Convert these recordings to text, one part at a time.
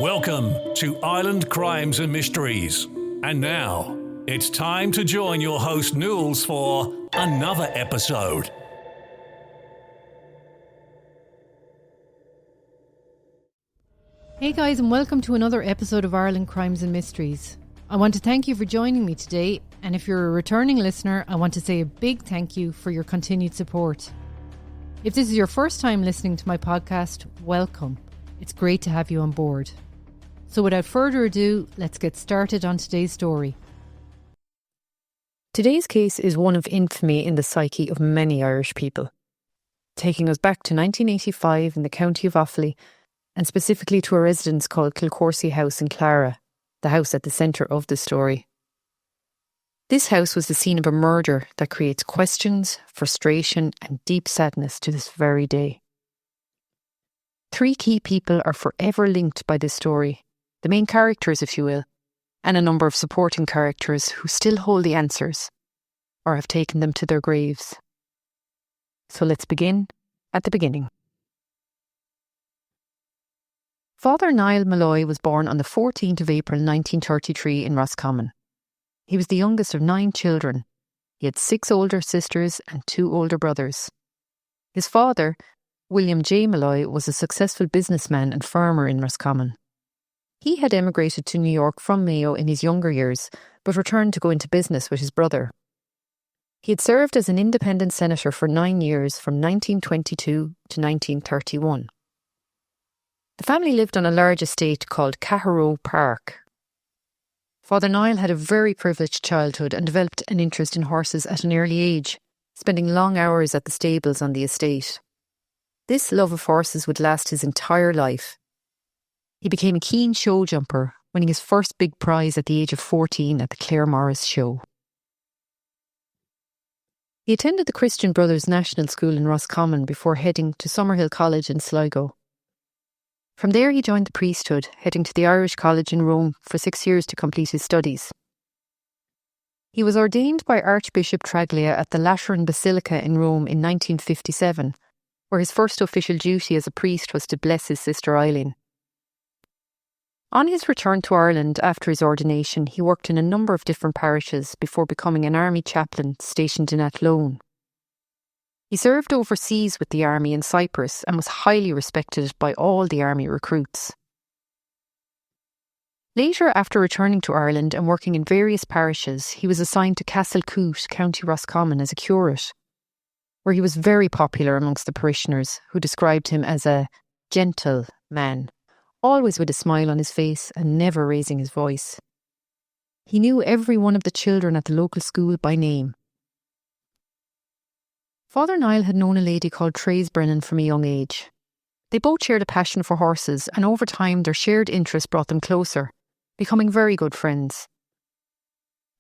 Welcome to Island Crimes and Mysteries. And now, it's time to join your host Nools for another episode. Hey guys, and welcome to another episode of Ireland Crimes and Mysteries. I want to thank you for joining me today, and if you're a returning listener, I want to say a big thank you for your continued support. If this is your first time listening to my podcast, welcome. It's great to have you on board. So without further ado, let's get started on today's story. Today's case is one of infamy in the psyche of many Irish people, taking us back to 1985 in the county of Offaly, and specifically to a residence called Kilcorsey House in Clara, the house at the centre of the story. This house was the scene of a murder that creates questions, frustration and deep sadness to this very day. Three key people are forever linked by this story, the main characters if you will, and a number of supporting characters who still hold the answers, or have taken them to their graves. So let's begin at the beginning. Father Niall Molloy was born on the 14th of April 1933 in Roscommon. He was the youngest of 9 children. He had 6 older sisters and 2 older brothers. His father, William J. Molloy, was a successful businessman and farmer in Roscommon. He had emigrated to New York from Mayo in his younger years, but returned to go into business with his brother. He had served as an independent senator for 9 years from 1922 to 1931. The family lived on a large estate called Caharow Park. Father Niall had a very privileged childhood and developed an interest in horses at an early age, spending long hours at the stables on the estate. This love of horses would last his entire life. He became a keen show jumper, winning his first big prize at the age of 14 at the Clare Morris Show. He attended the Christian Brothers National School in Roscommon before heading to Summerhill College in Sligo. From there he joined the priesthood, heading to the Irish College in Rome for 6 years to complete his studies. He was ordained by Archbishop Traglia at the Lateran Basilica in Rome in 1957, where his first official duty as a priest was to bless his sister Eileen. On his return to Ireland after his ordination, he worked in a number of different parishes before becoming an army chaplain stationed in Athlone. He served overseas with the army in Cyprus and was highly respected by all the army recruits. Later, after returning to Ireland and working in various parishes, he was assigned to Castlecoot, County Roscommon, as a curate, where he was very popular amongst the parishioners, who described him as a gentle man, always with a smile on his face and never raising his voice. He knew every one of the children at the local school by name. Father Niall had known a lady called Theresa Brennan from a young age. They both shared a passion for horses, and over time their shared interest brought them closer, becoming very good friends.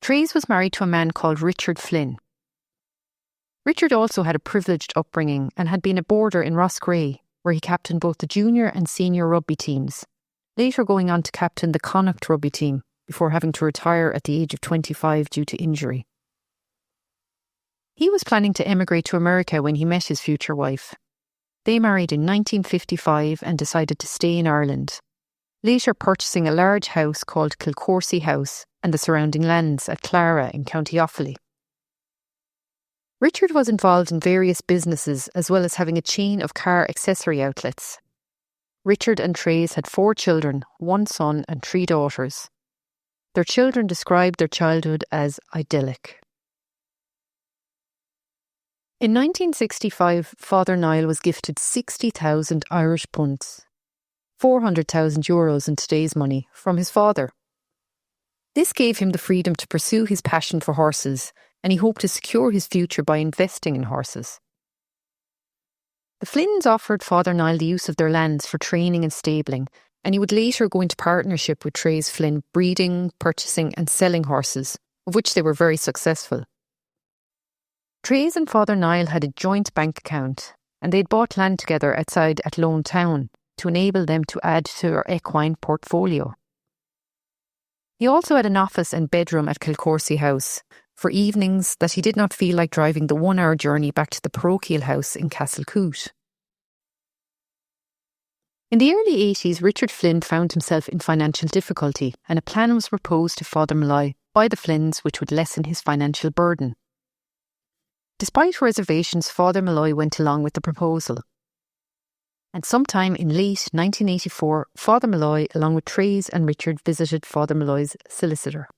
Theresa was married to a man called Richard Flynn. Richard also had a privileged upbringing and had been a boarder in Roscrea, where he captained both the junior and senior rugby teams, later going on to captain the Connacht rugby team before having to retire at the age of 25 due to injury. He was planning to emigrate to America when he met his future wife. They married in 1955 and decided to stay in Ireland, later purchasing a large house called Kilcorsey House and the surrounding lands at Clara in County Offaly. Richard was involved in various businesses as well as having a chain of car accessory outlets. Richard and Theresa had 4 children, 1 son and 3 daughters. Their children described their childhood as idyllic. In 1965, Father Niall was gifted 60,000 Irish punts, 400,000 euros in today's money, from his father. This gave him the freedom to pursue his passion for horses, and he hoped to secure his future by investing in horses. The Flynns offered Father Niall the use of their lands for training and stabling, and he would later go into partnership with Theresa Flynn, breeding, purchasing and selling horses, of which they were very successful. Theresa and Father Niall had a joint bank account, and they'd bought land together outside Athlone town to enable them to add to their equine portfolio. He also had an office and bedroom at Kilcorsey House for evenings that he did not feel like driving the 1-hour journey back to the parochial house in Castlecoot. In the early 80s, Richard Flynn found himself in financial difficulty, and a plan was proposed to Father Molloy by the Flynns which would lessen his financial burden. Despite reservations, Father Molloy went along with the proposal. And sometime in late 1984, Father Molloy, along with Theresa and Richard, visited Father Molloy's solicitor.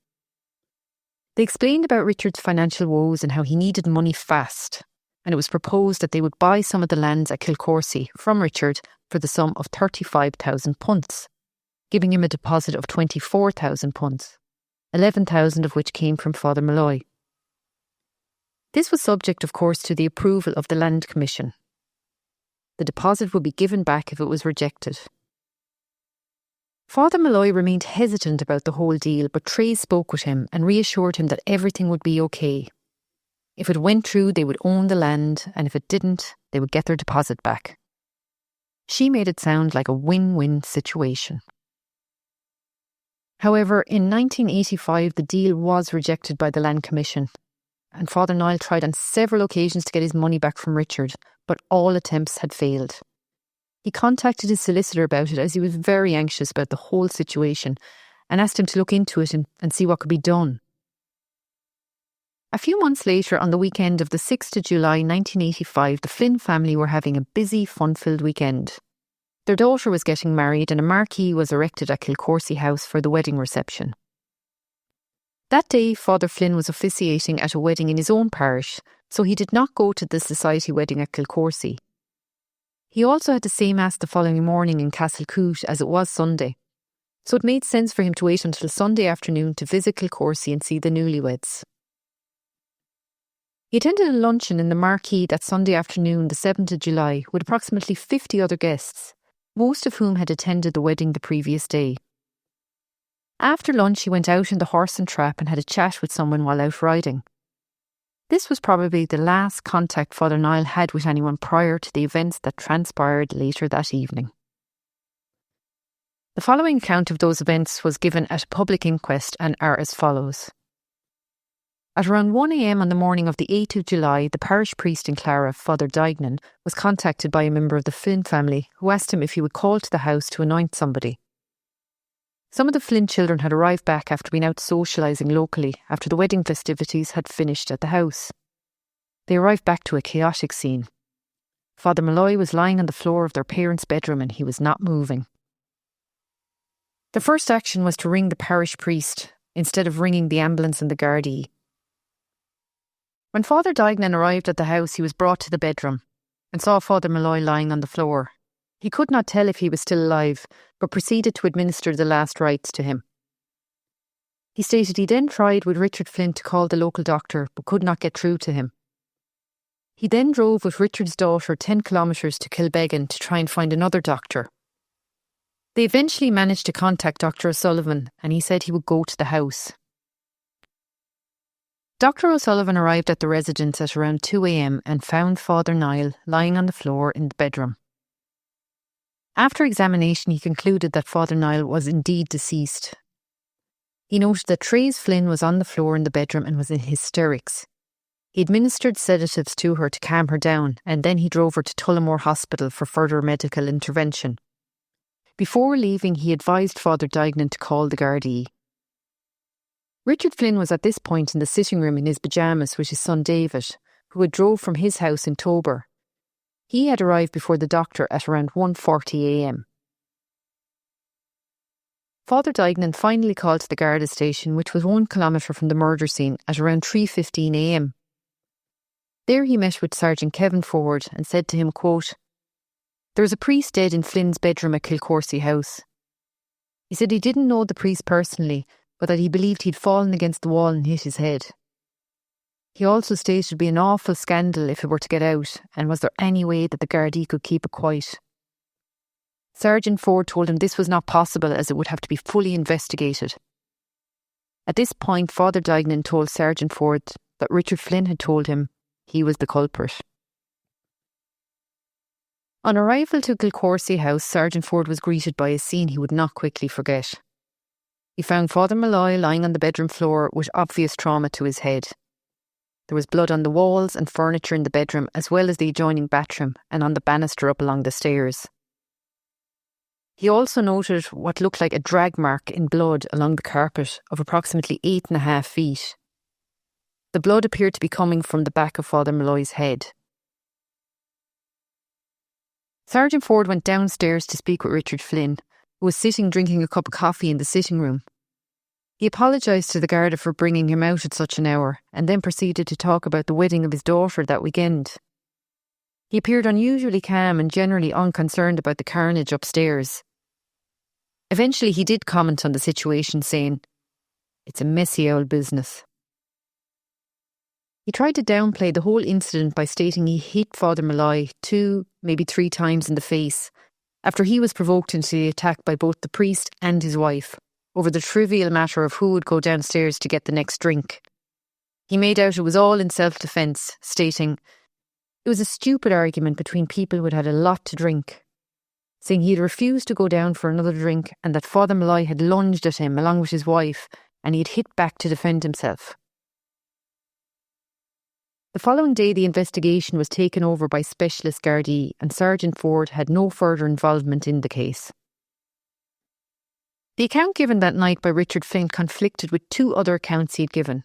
They explained about Richard's financial woes and how he needed money fast, and it was proposed that they would buy some of the lands at Kilcorsey from Richard for the sum of £35,000, giving him a deposit of £24,000, 11,000 of which came from Father Molloy. This was subject, of course, to the approval of the Land Commission. The deposit would be given back if it was rejected. Father Molloy remained hesitant about the whole deal, but Theresa spoke with him and reassured him that everything would be okay. If it went through, they would own the land, and if it didn't, they would get their deposit back. She made it sound like a win-win situation. However, in 1985, the deal was rejected by the Land Commission, and Father Niall tried on several occasions to get his money back from Richard, but all attempts had failed. He contacted his solicitor about it as he was very anxious about the whole situation and asked him to look into it and see what could be done. A few months later, on the weekend of the 6th of July 1985, the Flynn family were having a busy, fun-filled weekend. Their daughter was getting married and a marquee was erected at Kilcorsey House for the wedding reception. That day, Father Flynn was officiating at a wedding in his own parish, so he did not go to the society wedding at Kilcorsey. He also had the same mass the following morning in Castlecoot as it was Sunday, so it made sense for him to wait until Sunday afternoon to visit Kilcorsey and see the newlyweds. He attended a luncheon in the Marquee that Sunday afternoon, the 7th of July, with approximately 50 other guests, most of whom had attended the wedding the previous day. After lunch, he went out in the horse and trap and had a chat with someone while out riding. This was probably the last contact Father Niall had with anyone prior to the events that transpired later that evening. The following account of those events was given at a public inquest and are as follows. At around 1 a.m. on the morning of the 8th of July, the parish priest in Clara, Father Dignan, was contacted by a member of the Flynn family who asked him if he would call to the house to anoint somebody. Some of the Flynn children had arrived back after being out socialising locally after the wedding festivities had finished at the house. They arrived back to a chaotic scene. Father Molloy was lying on the floor of their parents' bedroom and he was not moving. The first action was to ring the parish priest instead of ringing the ambulance and the Gardaí. When Father Dignan arrived at the house, he was brought to the bedroom and saw Father Molloy lying on the floor. He could not tell if he was still alive, but proceeded to administer the last rites to him. He stated he then tried with Richard Flynn to call the local doctor, but could not get through to him. He then drove with Richard's daughter 10 kilometres to Kilbeggan to try and find another doctor. They eventually managed to contact Dr. O'Sullivan, and he said he would go to the house. Dr. O'Sullivan arrived at the residence at around 2 a.m. and found Father Niall lying on the floor in the bedroom. After examination, he concluded that Father Niall was indeed deceased. He noted that Theresa Flynn was on the floor in the bedroom and was in hysterics. He administered sedatives to her to calm her down, and then he drove her to Tullamore Hospital for further medical intervention. Before leaving, he advised Father Dignan to call the Gardaí. Richard Flynn was at this point in the sitting room in his pyjamas with his son David, who had drove from his house in Tober. He had arrived before the doctor at around 1:40 a.m. Father Dignan finally called to the Garda station, which was 1 kilometre from the murder scene, at around 3:15 a.m. There he met with Sergeant Kevin Ford and said to him, quote, "There was a priest dead in Flynn's bedroom at Kilcorsey House. He said he didn't know the priest personally, but that he believed he'd fallen against the wall and hit his head. He also stated it would be an awful scandal if it were to get out, and was there any way that the Gardaí could keep it quiet? Sergeant Ford told him this was not possible as it would have to be fully investigated. At this point, Father Dignan told Sergeant Ford that Richard Flynn had told him he was the culprit." On arrival to Kilcorsey House, Sergeant Ford was greeted by a scene he would not quickly forget. He found Father Molloy lying on the bedroom floor with obvious trauma to his head. There was blood on the walls and furniture in the bedroom, as well as the adjoining bathroom and on the banister up along the stairs. He also noted what looked like a drag mark in blood along the carpet of approximately 8.5 feet. The blood appeared to be coming from the back of Father Molloy's head. Sergeant Ford went downstairs to speak with Richard Flynn, who was sitting drinking a cup of coffee in the sitting room. He apologised to the Garda for bringing him out at such an hour, and then proceeded to talk about the wedding of his daughter that weekend. He appeared unusually calm and generally unconcerned about the carnage upstairs. Eventually he did comment on the situation, saying, "It's a messy old business." He tried to downplay the whole incident by stating he hit Father Molloy 2, maybe 3 times in the face, after he was provoked into the attack by both the priest and his wife, over the trivial matter of who would go downstairs to get the next drink. He made out it was all in self-defence, stating, "It was a stupid argument between people who had had a lot to drink," saying he had refused to go down for another drink and that Father Molloy had lunged at him along with his wife and he had hit back to defend himself. The following day the investigation was taken over by Specialist Gardaí and Sergeant Ford had no further involvement in the case. The account given that night by Richard Flynn conflicted with 2 other accounts he'd given.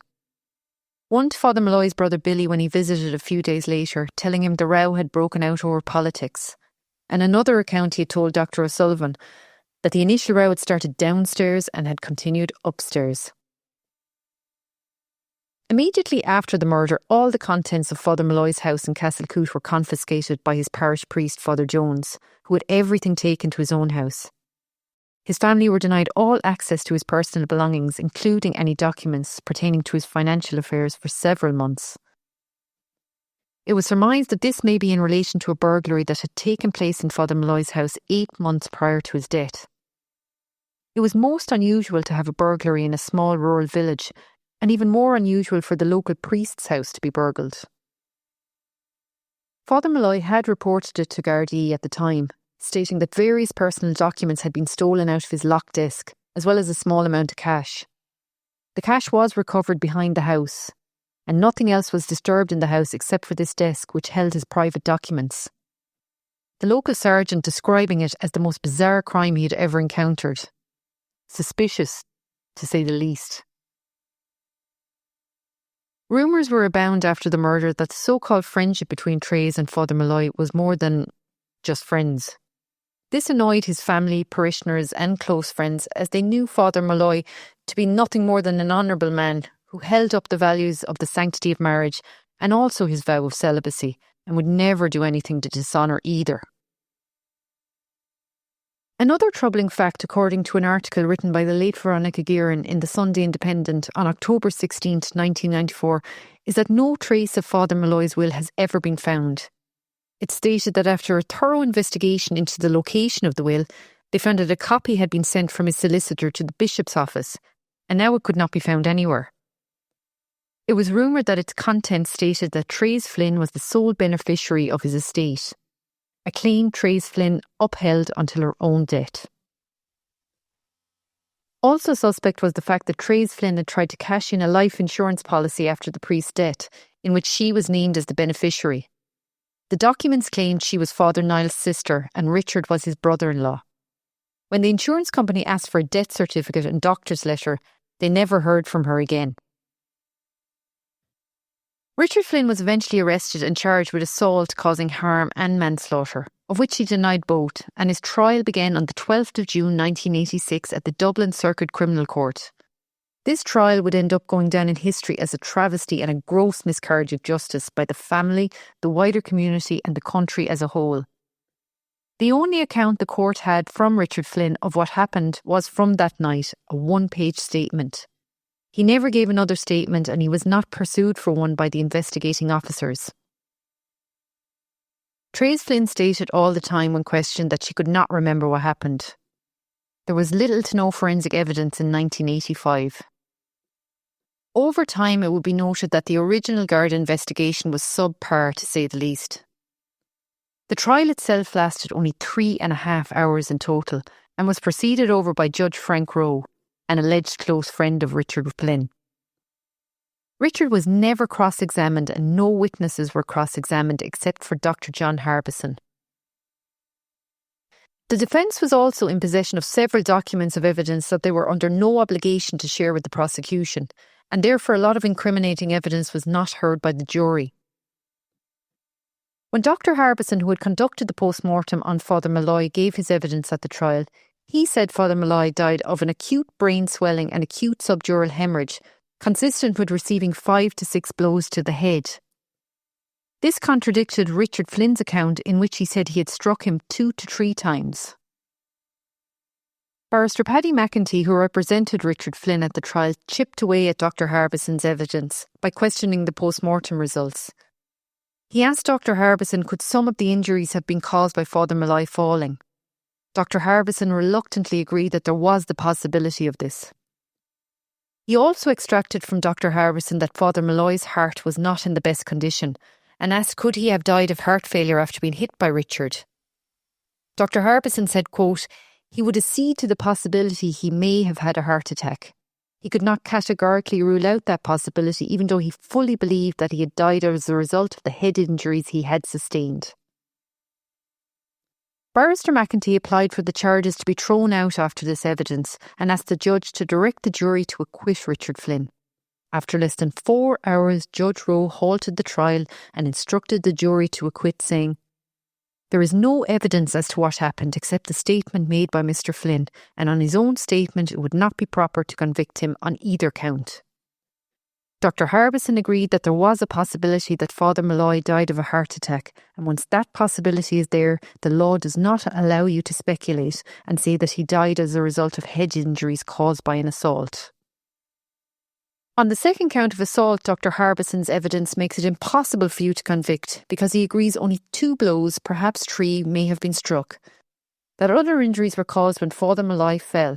One to Father Molloy's brother Billy when he visited a few days later, telling him the row had broken out over politics, and another account he had told Dr. O'Sullivan that the initial row had started downstairs and had continued upstairs. Immediately after the murder, all the contents of Father Molloy's house in Castlecoot were confiscated by his parish priest, Father Jones, who had everything taken to his own house. His family were denied all access to his personal belongings, including any documents pertaining to his financial affairs, for several months. It was surmised that this may be in relation to a burglary that had taken place in Father Molloy's house 8 months prior to his death. It was most unusual to have a burglary in a small rural village, and even more unusual for the local priest's house to be burgled. Father Molloy had reported it to Gardaí at the time, stating that various personal documents had been stolen out of his locked desk, as well as a small amount of cash. The cash was recovered behind the house, and nothing else was disturbed in the house except for this desk which held his private documents. The local sergeant describing it as the most bizarre crime he had ever encountered. Suspicious, to say the least. Rumours were abound after the murder that the so-called friendship between Theresa and Father Molloy was more than just friends. This annoyed his family, parishioners and close friends, as they knew Father Molloy to be nothing more than an honourable man who held up the values of the sanctity of marriage and also his vow of celibacy, and would never do anything to dishonour either. Another troubling fact, according to an article written by the late Veronica Guerin in the Sunday Independent on October 16, 1994, is that no trace of Father Molloy's will has ever been found. It stated that after a thorough investigation into the location of the will, they found that a copy had been sent from his solicitor to the bishop's office, and now it could not be found anywhere. It was rumoured that its contents stated that Theresa Flynn was the sole beneficiary of his estate, a claim Theresa Flynn upheld until her own death. Also suspect was the fact that Theresa Flynn had tried to cash in a life insurance policy after the priest's death, in which she was named as the beneficiary. The documents claimed she was Father Niall's sister and Richard was his brother-in-law. When the insurance company asked for a death certificate and doctor's letter, they never heard from her again. Richard Flynn was eventually arrested and charged with assault causing harm and manslaughter, of which he denied both, and his trial began on the 12th of June 1986 at the Dublin Circuit Criminal Court. This trial would end up going down in history as a travesty and a gross miscarriage of justice by the family, the wider community and the country as a whole. The only account the court had from Richard Flynn of what happened was from that night, a 1-page statement. He never gave another statement and he was not pursued for one by the investigating officers. Theresa Flynn stated all the time when questioned that she could not remember what happened. There was little to no forensic evidence in 1985. Over time, it would be noted that the original Garda investigation was subpar, to say the least. The trial itself lasted only 3.5 hours in total and was presided over by Judge Frank Rowe, an alleged close friend of Richard Flynn. Richard was never cross-examined and no witnesses were cross-examined except for Dr. John Harbison. The defence was also in possession of several documents of evidence that they were under no obligation to share with the prosecution, and therefore a lot of incriminating evidence was not heard by the jury. When Dr. Harbison, who had conducted the post-mortem on Father Molloy, gave his evidence at the trial, he said Father Molloy died of an acute brain swelling and acute subdural hemorrhage, consistent with receiving 5 to 6 blows to the head. This contradicted Richard Flynn's account, in which he said he had struck him 2 to 3 times. Barrister Paddy McEntee, who represented Richard Flynn at the trial, chipped away at Dr. Harbison's evidence by questioning the post-mortem results. He asked Dr. Harbison could some of the injuries have been caused by Father Molloy falling. Dr. Harbison reluctantly agreed that there was the possibility of this. He also extracted from Dr. Harbison that Father Molloy's heart was not in the best condition, and asked could he have died of heart failure after being hit by Richard. Dr. Harbison said, quote, he would accede to the possibility he may have had a heart attack. He could not categorically rule out that possibility, even though he fully believed that he had died as a result of the head injuries he had sustained. Barrister McEntee applied for the charges to be thrown out after this evidence and asked the judge to direct the jury to acquit Richard Flynn. After less than 4 hours, Judge Rowe halted the trial and instructed the jury to acquit, saying, there is no evidence as to what happened except the statement made by Mr. Flynn, and on his own statement it would not be proper to convict him on either count. Dr. Harbison agreed that there was a possibility that Father Molloy died of a heart attack, and once that possibility is there, the law does not allow you to speculate and say that he died as a result of head injuries caused by an assault. On the second count of assault, Dr. Harbison's evidence makes it impossible for you to convict because he agrees only 2 blows, perhaps 3, may have been struck. That other injuries were caused when Father Molloy fell.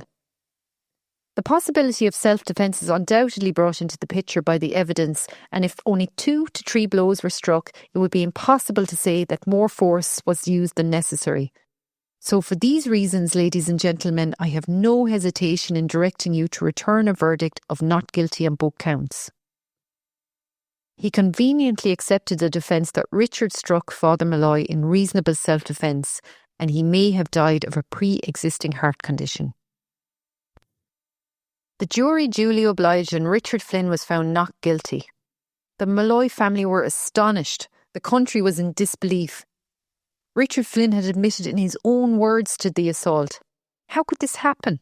The possibility of self-defence is undoubtedly brought into the picture by the evidence, and if only 2 to 3 blows were struck, it would be impossible to say that more force was used than necessary. So for these reasons, ladies and gentlemen, I have no hesitation in directing you to return a verdict of not guilty on both counts. He conveniently accepted the defence that Richard struck Father Molloy in reasonable self-defence, and he may have died of a pre-existing heart condition. The jury duly obliged and Richard Flynn was found not guilty. The Molloy family were astonished. The country was in disbelief. Richard Flynn had admitted in his own words to the assault. How could this happen?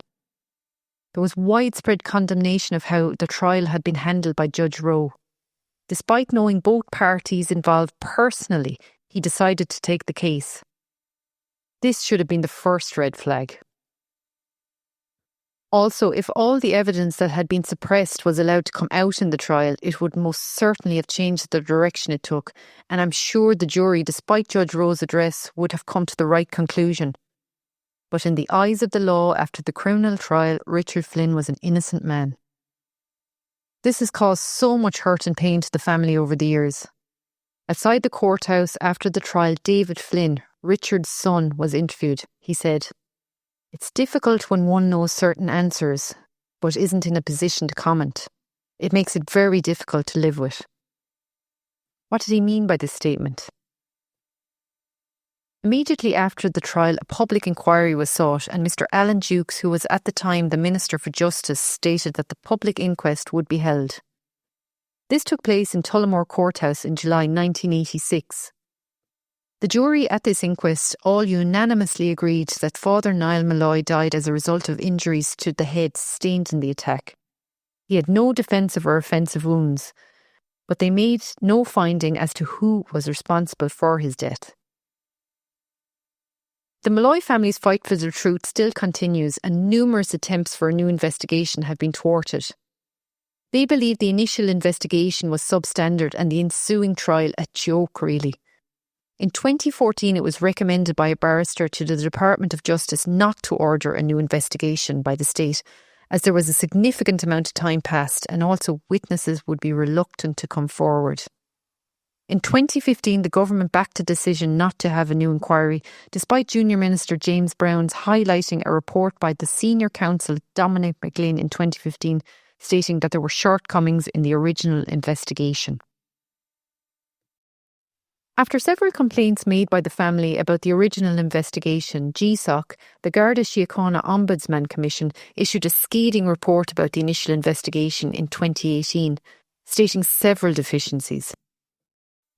There was widespread condemnation of how the trial had been handled by Judge Rowe. Despite knowing both parties involved personally, he decided to take the case. This should have been the first red flag. Also, if all the evidence that had been suppressed was allowed to come out in the trial, it would most certainly have changed the direction it took, and I'm sure the jury, despite Judge Rowe's address, would have come to the right conclusion. But in the eyes of the law, after the criminal trial, Richard Flynn was an innocent man. This has caused so much hurt and pain to the family over the years. Outside the courthouse after the trial, David Flynn, Richard's son, was interviewed. He said, it's difficult when one knows certain answers, but isn't in a position to comment. It makes it very difficult to live with. What did he mean by this statement? Immediately after the trial, a public inquiry was sought, and Mr. Alan Dukes, who was at the time the Minister for Justice, stated that the public inquest would be held. This took place in Tullamore Courthouse in July 1986. The jury at this inquest all unanimously agreed that Father Niall Molloy died as a result of injuries to the head sustained in the attack. He had no defensive or offensive wounds, but they made no finding as to who was responsible for his death. The Molloy family's fight for the truth still continues, and numerous attempts for a new investigation have been thwarted. They believe the initial investigation was substandard and the ensuing trial a joke, really. In 2014, it was recommended by a barrister to the Department of Justice not to order a new investigation by the state, as there was a significant amount of time passed and also witnesses would be reluctant to come forward. In 2015, the government backed a decision not to have a new inquiry, despite Junior Minister James Brown's highlighting a report by the senior counsel Dominic McGlynn in 2015, stating that there were shortcomings in the original investigation. After several complaints made by the family about the original investigation, GSOC, the Garda Síochána Ombudsman Commission, issued a scathing report about the initial investigation in 2018, stating several deficiencies,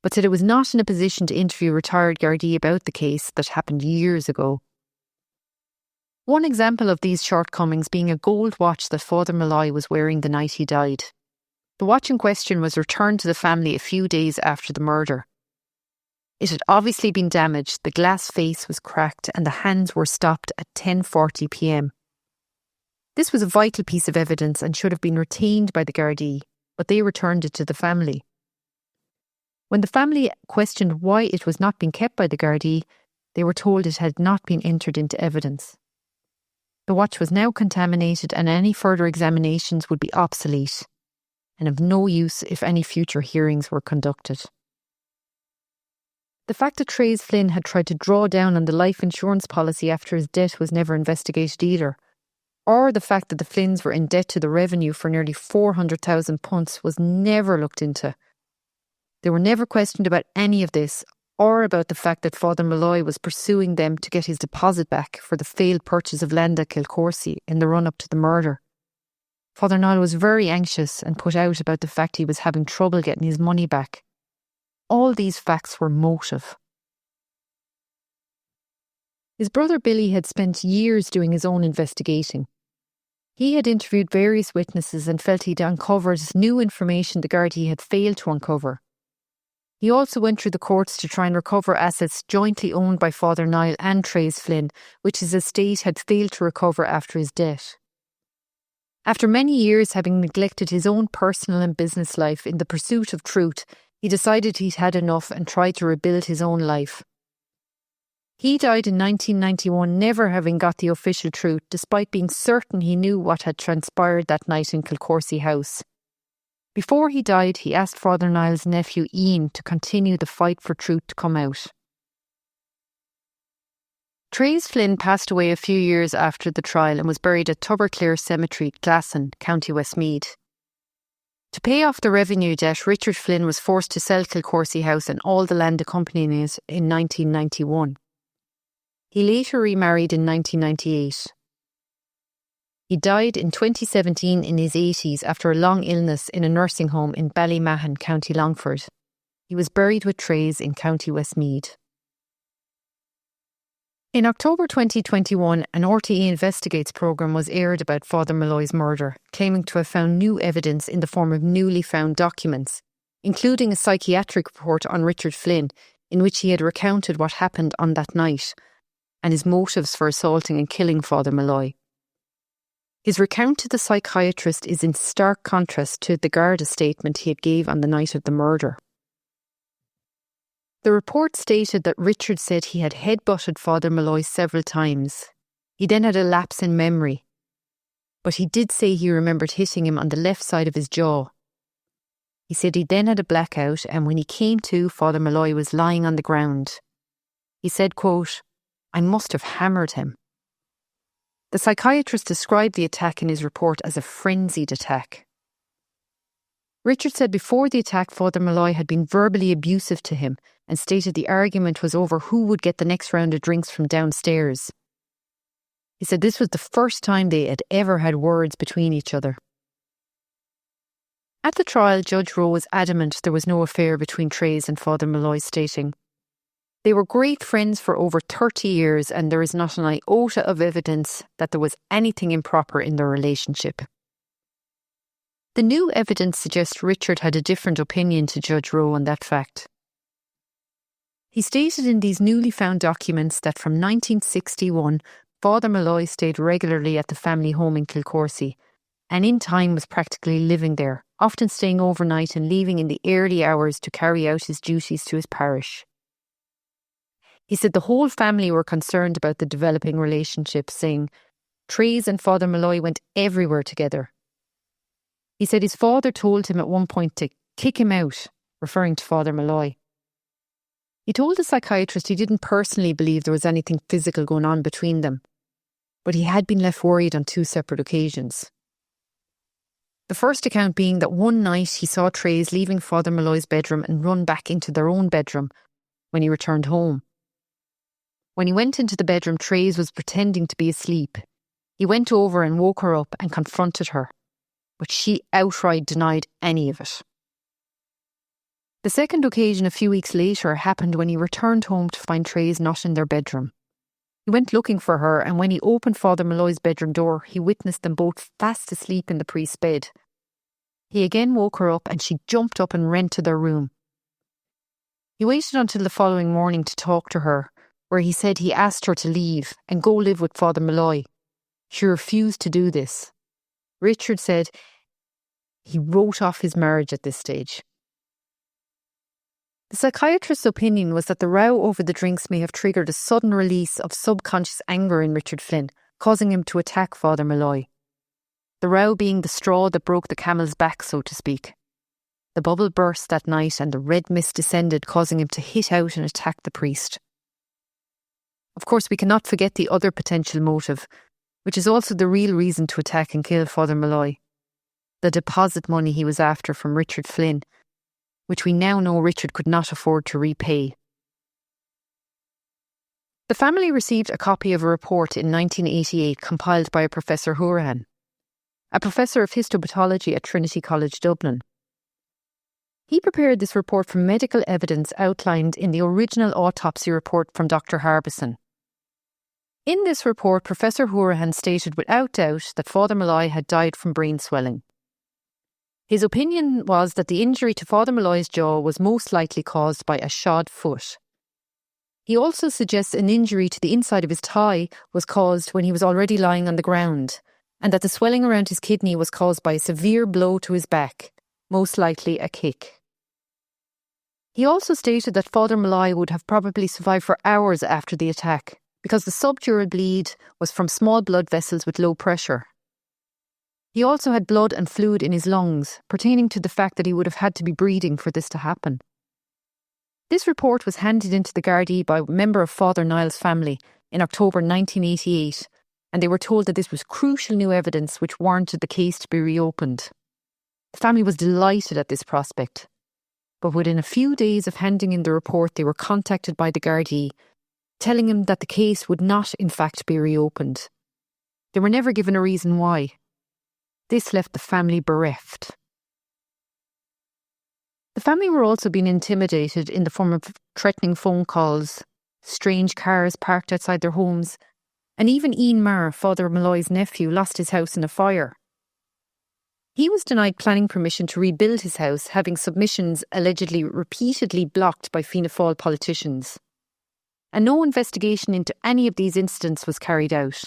but said it was not in a position to interview retired Gardaí about the case that happened years ago. One example of these shortcomings being a gold watch that Father Molloy was wearing the night he died. The watch in question was returned to the family a few days after the murder. It had obviously been damaged, the glass face was cracked and the hands were stopped at 10:40 p.m. This was a vital piece of evidence and should have been retained by the Gardaí, but they returned it to the family. When the family questioned why it was not being kept by the Gardaí, they were told it had not been entered into evidence. The watch was now contaminated and any further examinations would be obsolete and of no use if any future hearings were conducted. The fact that Theresa Flynn had tried to draw down on the life insurance policy after his death was never investigated either, or the fact that the Flynns were in debt to the revenue for nearly £400,000 was never looked into. They were never questioned about any of this, or about the fact that Father Molloy was pursuing them to get his deposit back for the failed purchase of land at Kilcorcy in the run-up to the murder. Father Niall was very anxious and put out about the fact he was having trouble getting his money back. All these facts were motive. His brother Billy had spent years doing his own investigating. He had interviewed various witnesses and felt he'd uncovered new information the Gardaí had failed to uncover. He also went through the courts to try and recover assets jointly owned by Father Niall and Theresa Flynn, which his estate had failed to recover after his death. After many years having neglected his own personal and business life in the pursuit of truth, he decided he'd had enough and tried to rebuild his own life. He died in 1991, never having got the official truth, despite being certain he knew what had transpired that night in Kilcorcy House. Before he died, he asked Father Niall's nephew Ian to continue the fight for truth to come out. Theresa Flynn passed away a few years after the trial and was buried at Tuberclare Cemetery, Glasson, County Westmeath. To pay off the revenue debt, Richard Flynn was forced to sell Kilcorcy House and all the land accompanying it in 1991. He later remarried in 1998. He died in 2017 in his 80s after a long illness in a nursing home in Ballymahon, County Longford. He was buried with Theresa in County Westmeath. In October 2021, an RTE Investigates programme was aired about Father Molloy's murder, claiming to have found new evidence in the form of newly found documents, including a psychiatric report on Richard Flynn, in which he had recounted what happened on that night, and his motives for assaulting and killing Father Molloy. His recount to the psychiatrist is in stark contrast to the Garda statement he had gave on the night of the murder. The report stated that Richard said he had headbutted Father Molloy several times. He then had a lapse in memory, but he did say he remembered hitting him on the left side of his jaw. He said he then had a blackout, and when he came to, Father Molloy was lying on the ground. He said, quote, "I must have hammered him." The psychiatrist described the attack in his report as a frenzied attack. Richard said before the attack, Father Molloy had been verbally abusive to him and stated the argument was over who would get the next round of drinks from downstairs. He said this was the first time they had ever had words between each other. At the trial, Judge Rowe was adamant there was no affair between Theresa and Father Molloy, stating, "They were great friends for over 30 years and there is not an iota of evidence that there was anything improper in their relationship." The new evidence suggests Richard had a different opinion to Judge Rowe on that fact. He stated in these newly found documents that from 1961, Father Molloy stayed regularly at the family home in Kilcorcy, and in time was practically living there, often staying overnight and leaving in the early hours to carry out his duties to his parish. He said the whole family were concerned about the developing relationship, saying, "Theresa and Father Molloy went everywhere together." He said his father told him at one point to kick him out, referring to Father Molloy. He told the psychiatrist he didn't personally believe there was anything physical going on between them, but he had been left worried on 2 separate occasions. The first account being that one night he saw Theresa leaving Father Molloy's bedroom and run back into their own bedroom, when he returned home. When he went into the bedroom, Theresa was pretending to be asleep. He went over and woke her up and confronted her, but she outright denied any of it. The second occasion a few weeks later happened when he returned home to find Theresa not in their bedroom. He went looking for her, and when he opened Father Molloy's bedroom door, he witnessed them both fast asleep in the priest's bed. He again woke her up and she jumped up and ran to their room. He waited until the following morning to talk to her, where he said he asked her to leave and go live with Father Molloy. She refused to do this. Richard said he wrote off his marriage at this stage. The psychiatrist's opinion was that the row over the drinks may have triggered a sudden release of subconscious anger in Richard Flynn, causing him to attack Father Molloy. The row being the straw that broke the camel's back, so to speak. The bubble burst that night and the red mist descended, causing him to hit out and attack the priest. Of course, we cannot forget the other potential motive, which is also the real reason to attack and kill Father Molloy. The deposit money he was after from Richard Flynn, which we now know Richard could not afford to repay. The family received a copy of a report in 1988 compiled by a Professor Hourahan, a professor of histopathology at Trinity College Dublin. He prepared this report from medical evidence outlined in the original autopsy report from Dr. Harbison. In this report, Professor Hourahan stated without doubt that Father Molloy had died from brain swelling. His opinion was that the injury to Father Molloy's jaw was most likely caused by a shod foot. He also suggests an injury to the inside of his thigh was caused when he was already lying on the ground, and that the swelling around his kidney was caused by a severe blow to his back, most likely a kick. He also stated that Father Molloy would have probably survived for hours after the attack, because the subdural bleed was from small blood vessels with low pressure. He also had blood and fluid in his lungs, pertaining to the fact that he would have had to be breathing for this to happen. This report was handed into the Gardaí by a member of Father Niall's family in October 1988, and they were told that this was crucial new evidence which warranted the case to be reopened. The family was delighted at this prospect, but within a few days of handing in the report, they were contacted by the Gardaí, telling him that the case would not in fact be reopened. They were never given a reason why. This left the family bereft. The family were also being intimidated in the form of threatening phone calls, strange cars parked outside their homes, and even Ian Maher, Father Molloy's nephew, lost his house in a fire. He was denied planning permission to rebuild his house, having submissions allegedly repeatedly blocked by Fianna Fáil politicians. And no investigation into any of these incidents was carried out.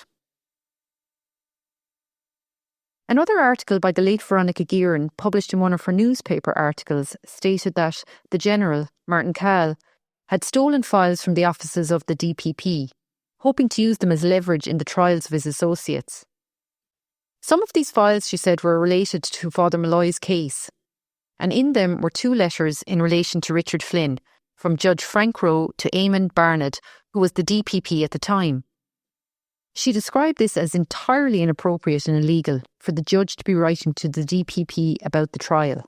Another article by the late Veronica Guerin, published in one of her newspaper articles, stated that the General, Martin Cahill, had stolen files from the offices of the DPP, hoping to use them as leverage in the trials of his associates. Some of these files, she said, were related to Father Molloy's case, and in them were 2 letters in relation to Richard Flynn, from Judge Frank Rowe to Eamon Barnett, who was the DPP at the time. She described this as entirely inappropriate and illegal for the judge to be writing to the DPP about the trial.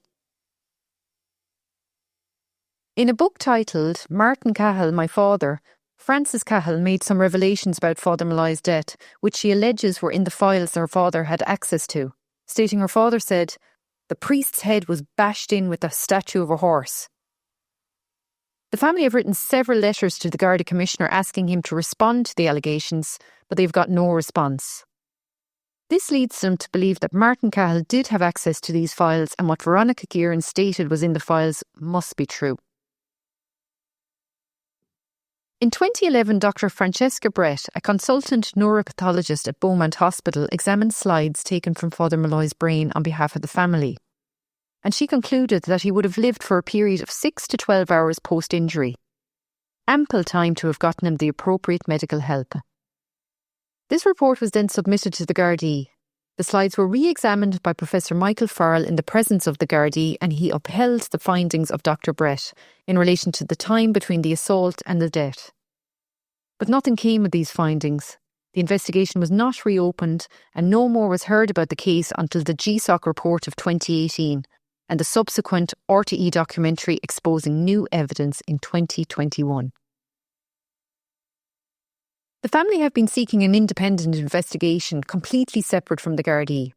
In a book titled Martin Cahill, My Father, Frances Cahill made some revelations about Father Molloy's death, which she alleges were in the files her father had access to, stating her father said, "The priest's head was bashed in with a statue of a horse." The family have written several letters to the Garda Commissioner asking him to respond to the allegations, but they've got no response. This leads them to believe that Martin Cahill did have access to these files, and what Veronica Guerin stated was in the files must be true. In 2011, Dr. Francesca Brett, a consultant neuropathologist at Beaumont Hospital, examined slides taken from Father Molloy's brain on behalf of the family, and she concluded that he would have lived for a period of 6 to 12 hours post-injury. Ample time to have gotten him the appropriate medical help. This report was then submitted to the Gardaí. The slides were re-examined by Professor Michael Farrell in the presence of the Gardaí, and he upheld the findings of Dr. Brett in relation to the time between the assault and the death. But nothing came of these findings. The investigation was not reopened, and no more was heard about the case until the GSOC report of 2018, and the subsequent RTE documentary exposing new evidence in 2021. The family have been seeking an independent investigation completely separate from the Gardaí.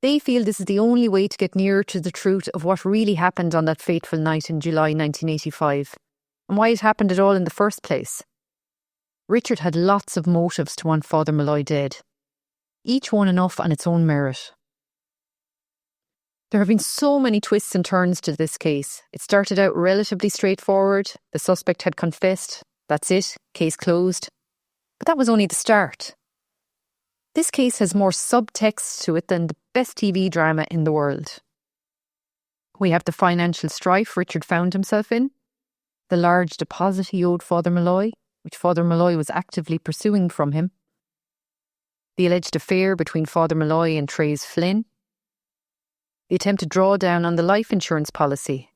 They feel this is the only way to get nearer to the truth of what really happened on that fateful night in July 1985 and why it happened at all in the first place. Richard had lots of motives to want Father Molloy dead, each one enough on its own merit. There have been so many twists and turns to this case. It started out relatively straightforward. The suspect had confessed. That's it. Case closed. But that was only the start. This case has more subtext to it than the best TV drama in the world. We have the financial strife Richard found himself in, the large deposit he owed Father Molloy, which Father Molloy was actively pursuing from him, the alleged affair between Father Molloy and Theresa Flynn, the attempted drawdown on the life insurance policy,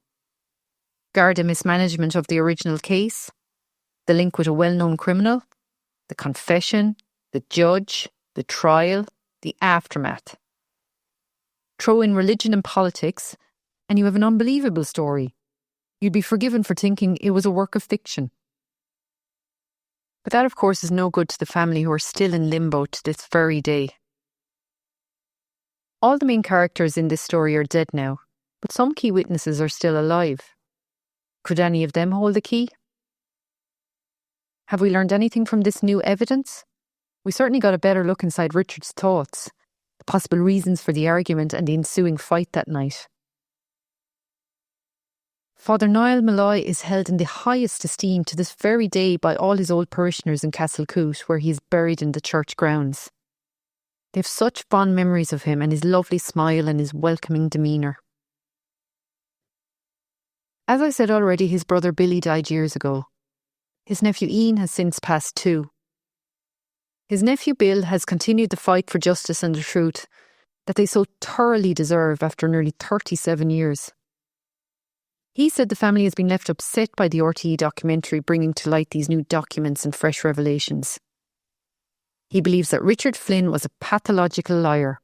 Garda mismanagement of the original case, the link with a well-known criminal, the confession, the judge, the trial, the aftermath. Throw in religion and politics, and you have an unbelievable story. You'd be forgiven for thinking it was a work of fiction. But that, of course, is no good to the family who are still in limbo to this very day. All the main characters in this story are dead now, but some key witnesses are still alive. Could any of them hold the key? Have we learned anything from this new evidence? We certainly got a better look inside Richard's thoughts, the possible reasons for the argument and the ensuing fight that night. Father Niall Molloy is held in the highest esteem to this very day by all his old parishioners in Castlecoot, where he is buried in the church grounds. They have such fond memories of him and his lovely smile and his welcoming demeanour. As I said already, his brother Billy died years ago. His nephew Ian has since passed too. His nephew Bill has continued the fight for justice and the truth that they so thoroughly deserve after nearly 37 years. He said the family has been left upset by the RTE documentary bringing to light these new documents and fresh revelations. He believes that Richard Flynn was a pathological liar.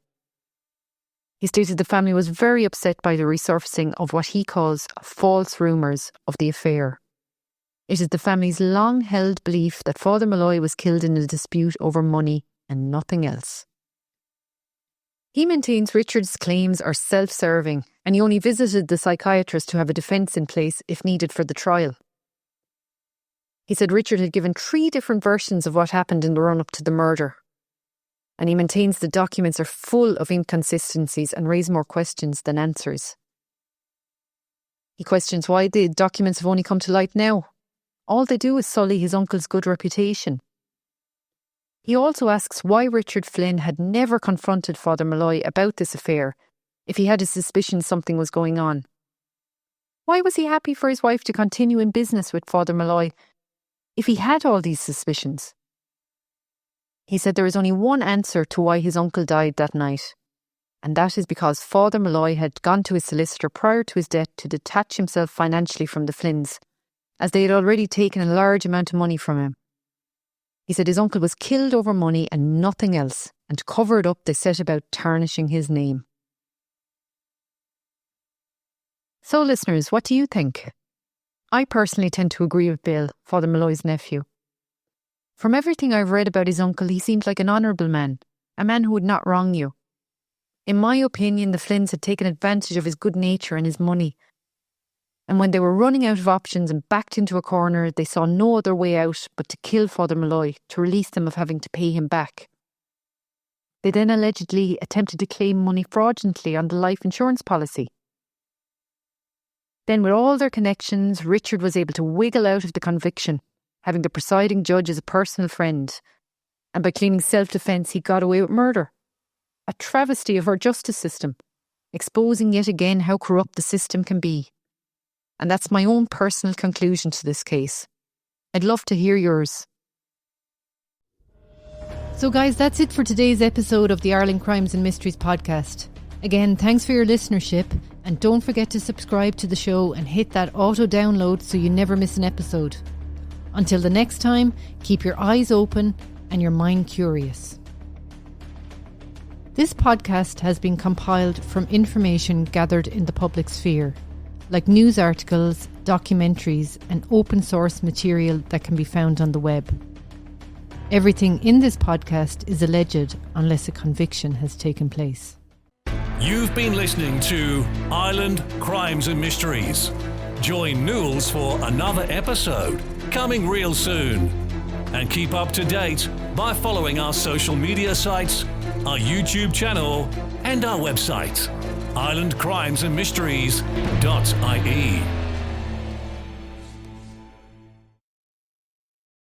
He stated the family was very upset by the resurfacing of what he calls false rumours of the affair. It is the family's long-held belief that Father Molloy was killed in a dispute over money and nothing else. He maintains Richard's claims are self-serving and he only visited the psychiatrist to have a defence in place if needed for the trial. He said Richard had given 3 different versions of what happened in the run-up to the murder, and he maintains the documents are full of inconsistencies and raise more questions than answers. He questions why the documents have only come to light now. All they do is sully his uncle's good reputation. He also asks why Richard Flynn had never confronted Father Molloy about this affair if he had a suspicion something was going on. Why was he happy for his wife to continue in business with Father Molloy if he had all these suspicions? He said there is only one answer to why his uncle died that night, and that is because Father Molloy had gone to his solicitor prior to his death to detach himself financially from the Flynns, as they had already taken a large amount of money from him. He said his uncle was killed over money and nothing else, and to cover it up they set about tarnishing his name. So listeners, what do you think? I personally tend to agree with Bill, Father Molloy's nephew. From everything I've read about his uncle, he seemed like an honourable man, a man who would not wrong you. In my opinion, the Flynns had taken advantage of his good nature and his money, and when they were running out of options and backed into a corner, they saw no other way out but to kill Father Molloy to release them of having to pay him back. They then allegedly attempted to claim money fraudulently on the life insurance policy. Then with all their connections, Richard was able to wiggle out of the conviction, having the presiding judge as a personal friend, and by claiming self-defence he got away with murder. A travesty of our justice system, exposing yet again how corrupt the system can be. And that's my own personal conclusion to this case. I'd love to hear yours. So guys, that's it for today's episode of the Ireland Crimes and Mysteries podcast. Again, thanks for your listenership, and don't forget to subscribe to the show and hit that auto download so you never miss an episode. Until the next time, keep your eyes open and your mind curious. This podcast has been compiled from information gathered in the public sphere, like news articles, documentaries, and open source material that can be found on the web. Everything in this podcast is alleged unless a conviction has taken place. You've been listening to Ireland Crimes and Mysteries. Join Newells for another episode, coming real soon. And keep up to date by following our social media sites, our YouTube channel, and our website, irelandcrimesandmysteries.ie.